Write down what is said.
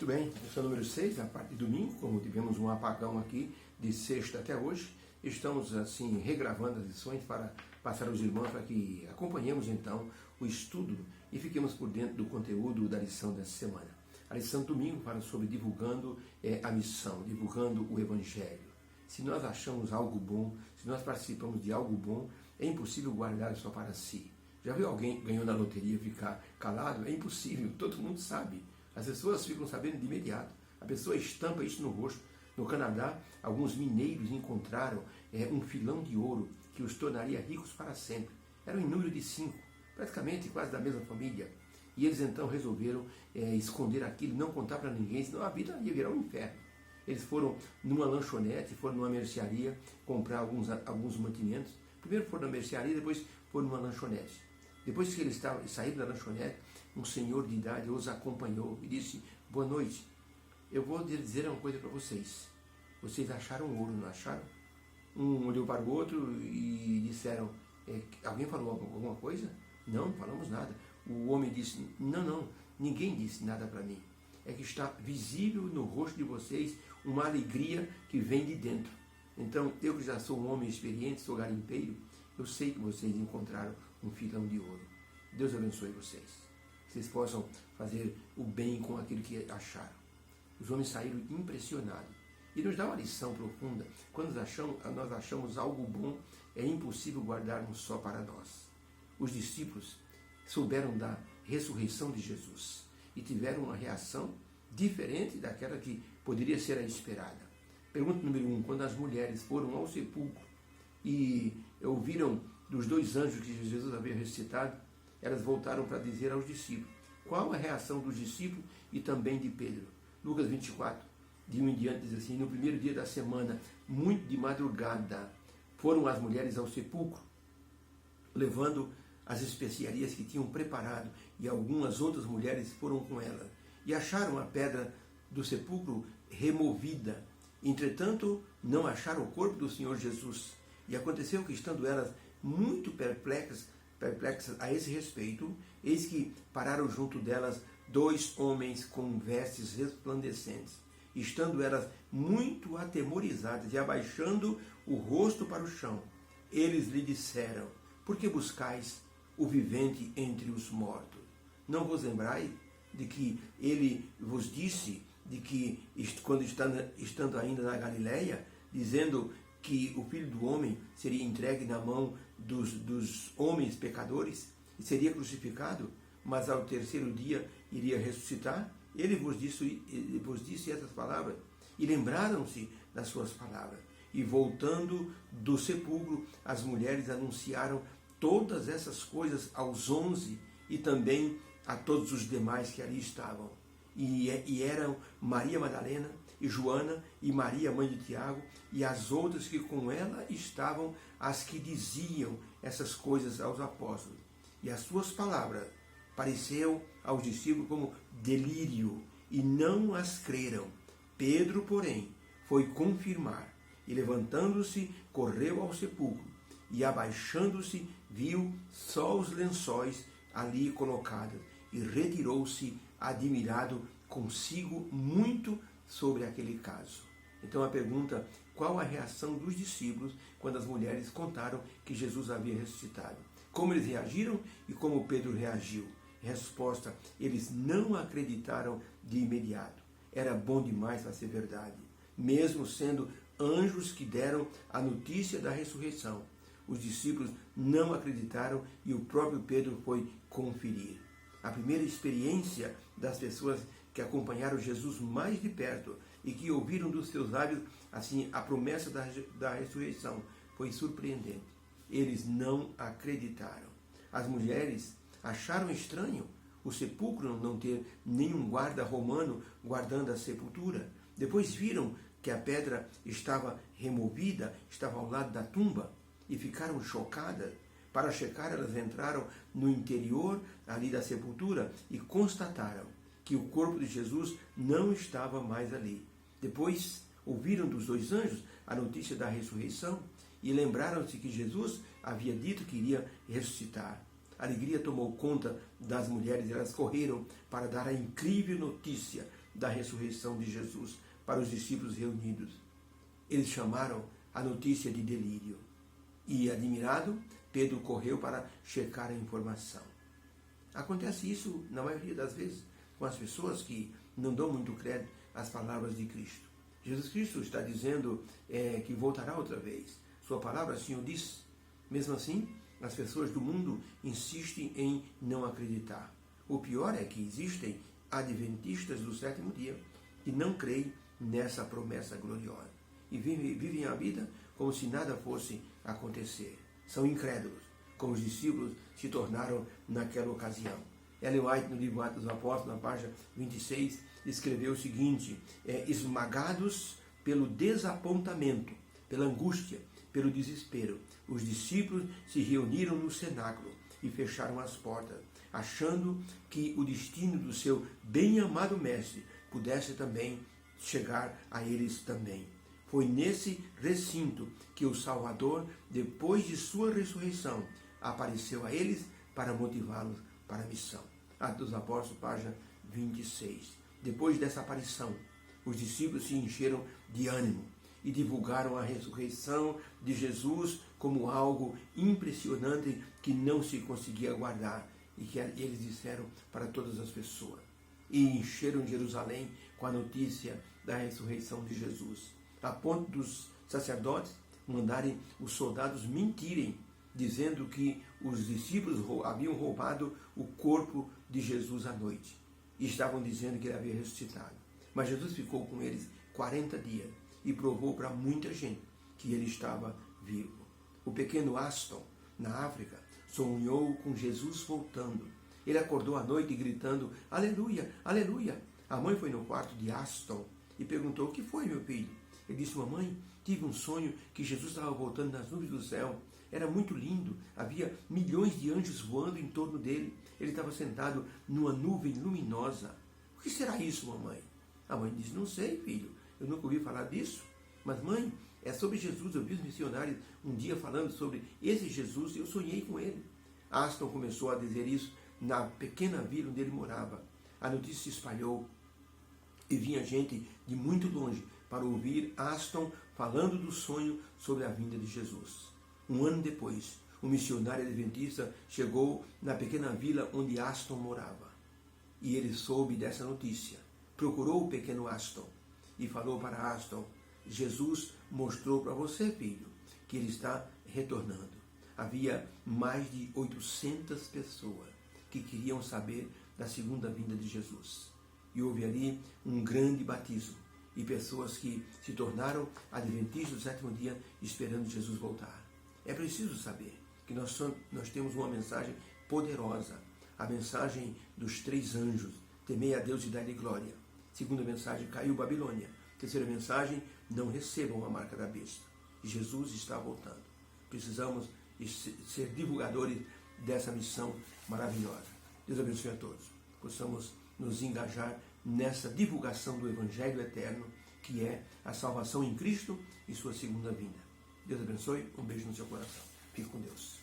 Muito bem, lição número 6, a parte de domingo, como tivemos um apagão aqui de sexta até hoje, estamos assim regravando as lições para passar aos irmãos para que acompanhemos então o estudo e fiquemos por dentro do conteúdo da lição dessa semana. A lição do domingo fala sobre divulgando a missão, divulgando o evangelho. Se nós achamos algo bom, se nós participamos de algo bom, é impossível guardar só para si. Já viu alguém que ganhou na loteria ficar calado? É impossível, todo mundo sabe. As pessoas ficam sabendo de imediato. A pessoa estampa isso no rosto. No Canadá, alguns mineiros encontraram um filão de ouro que os tornaria ricos para sempre. Eram em número de 5, praticamente quase da mesma família. E eles então resolveram esconder aquilo, não contar para ninguém, senão a vida ia virar um inferno. Eles foram numa lanchonete, foram numa mercearia comprar alguns mantimentos. Primeiro foram na mercearia, depois foram numa lanchonete. Depois que eles saíram da lanchonete, um senhor de idade os acompanhou e disse: boa noite, eu vou dizer uma coisa para vocês. Vocês acharam ouro, não acharam? Um olhou para o outro e disseram: alguém falou alguma coisa? Não, não falamos nada. O homem disse: não, ninguém disse nada para mim. É que está visível no rosto de vocês uma alegria que vem de dentro. Então, eu que já sou um homem experiente, sou garimpeiro, eu sei que vocês encontraram um filão de ouro. Deus abençoe vocês. Que vocês possam fazer o bem com aquilo que acharam. Os homens saíram impressionados. E nos dá uma lição profunda. Quando nós achamos algo bom, é impossível guardarmos só para nós. Os discípulos souberam da ressurreição de Jesus e tiveram uma reação diferente daquela que poderia ser a esperada. Pergunta número 1. Quando as mulheres foram ao sepulcro e ouviram dos 2 anjos que Jesus havia ressuscitado, elas voltaram para dizer aos discípulos. Qual a reação dos discípulos e também de Pedro? Lucas 24, de 1 em diante, diz assim: no primeiro dia da semana, muito de madrugada, foram as mulheres ao sepulcro, levando as especiarias que tinham preparado, e algumas outras mulheres foram com ela, e acharam a pedra do sepulcro removida. Entretanto, não acharam o corpo do Senhor Jesus. E aconteceu que, estando elas muito perplexas a esse respeito, eis que pararam junto delas 2 homens com vestes resplandecentes. Estando elas muito atemorizadas e abaixando o rosto para o chão, eles lhe disseram: por que buscais o vivente entre os mortos? Não vos lembrai de que ele vos disse, de que quando estando ainda na Galileia, dizendo que o Filho do Homem seria entregue na mão dos homens pecadores e seria crucificado, mas ao 3º dia iria ressuscitar? Ele vos disse essas palavras, e lembraram-se das suas palavras. E voltando do sepulcro, as mulheres anunciaram todas essas coisas aos 11 e também a todos os demais que ali estavam. E eram Maria Madalena, e Joana, e Maria, mãe de Tiago, e as outras que com ela estavam, as que diziam essas coisas aos apóstolos. E as suas palavras pareciam aos discípulos como delírio, e não as creram. Pedro, porém, foi confirmar, e levantando-se, correu ao sepulcro, e abaixando-se, viu só os lençóis ali colocados, e retirou-se admirado consigo muito sobre aquele caso. Então a pergunta: qual a reação dos discípulos quando as mulheres contaram que Jesus havia ressuscitado? Como eles reagiram e como Pedro reagiu? Resposta: eles não acreditaram de imediato. Era bom demais para ser verdade, mesmo sendo anjos que deram a notícia da ressurreição. Os discípulos não acreditaram e o próprio Pedro foi conferir. A primeira experiência das pessoas que acompanharam Jesus mais de perto e que ouviram dos seus lábios assim a promessa da ressurreição foi surpreendente. Eles não acreditaram. As mulheres acharam estranho o sepulcro não ter nenhum guarda romano guardando a sepultura. Depois viram que a pedra estava removida, estava ao lado da tumba, e ficaram chocadas. Para checar, elas entraram no interior ali da sepultura e constataram que o corpo de Jesus não estava mais ali. Depois ouviram dos 2 anjos a notícia da ressurreição e lembraram-se que Jesus havia dito que iria ressuscitar. A alegria tomou conta das mulheres e elas correram para dar a incrível notícia da ressurreição de Jesus para os discípulos reunidos. Eles chamaram a notícia de delírio. E, admirado, Pedro correu para checar a informação. Acontece isso, na maioria das vezes, com as pessoas que não dão muito crédito às palavras de Cristo. Jesus Cristo está dizendo que voltará outra vez. Sua palavra assim o diz. Mesmo assim, as pessoas do mundo insistem em não acreditar. O pior é que existem adventistas do sétimo dia que não creem nessa promessa gloriosa e vivem a vida como se nada fosse acontecer. São incrédulos, como os discípulos se tornaram naquela ocasião. Ellen White, no livro Atos dos Apóstolos, na página 26, escreveu o seguinte: esmagados pelo desapontamento, pela angústia, pelo desespero, os discípulos se reuniram no cenáculo e fecharam as portas, achando que o destino do seu bem-amado mestre pudesse também chegar a eles também. Foi nesse recinto que o Salvador, depois de sua ressurreição, apareceu a eles para motivá-los para a missão. Atos dos Apóstolos, página 26. Depois dessa aparição, os discípulos se encheram de ânimo e divulgaram a ressurreição de Jesus como algo impressionante que não se conseguia guardar e que eles disseram para todas as pessoas. E encheram Jerusalém com a notícia da ressurreição de Jesus, a ponto dos sacerdotes mandarem os soldados mentirem, dizendo que os discípulos haviam roubado o corpo de Jesus à noite e estavam dizendo que ele havia ressuscitado. Mas Jesus ficou com eles 40 dias e provou para muita gente que ele estava vivo. O pequeno Aston, na África, sonhou com Jesus voltando. Ele acordou à noite gritando: aleluia, aleluia. A mãe foi no quarto de Aston e perguntou: o que foi, meu filho? Ele disse: mamãe, tive um sonho que Jesus estava voltando nas nuvens do céu. Era muito lindo, havia milhões de anjos voando em torno dele. Ele estava sentado numa nuvem luminosa. O que será isso, mamãe? A mãe disse: não sei, filho, eu nunca ouvi falar disso. Mas, mãe, é sobre Jesus. Eu vi os missionários um dia falando sobre esse Jesus e eu sonhei com ele. Aston começou a dizer isso na pequena vila onde ele morava. A notícia se espalhou e vinha gente de muito longe para ouvir Aston falando do sonho sobre a vinda de Jesus. Um ano depois, um missionário adventista chegou na pequena vila onde Aston morava. E ele soube dessa notícia. Procurou o pequeno Aston e falou para Aston: Jesus mostrou para você, filho, que ele está retornando. Havia mais de 800 pessoas que queriam saber da segunda vinda de Jesus. E houve ali um grande batismo e pessoas que se tornaram adventistas do sétimo dia esperando Jesus voltar. É preciso saber que nós temos uma mensagem poderosa, a mensagem dos 3 anjos: temei a Deus e dai-lhe glória. Segunda mensagem: caiu Babilônia. Terceira mensagem: não recebam a marca da besta. Jesus está voltando. Precisamos ser divulgadores dessa missão maravilhosa. Deus abençoe a todos. Possamos nos engajar nessa divulgação do Evangelho eterno, que é a salvação em Cristo e sua segunda vinda. Deus abençoe. Um beijo no seu coração. Fique com Deus.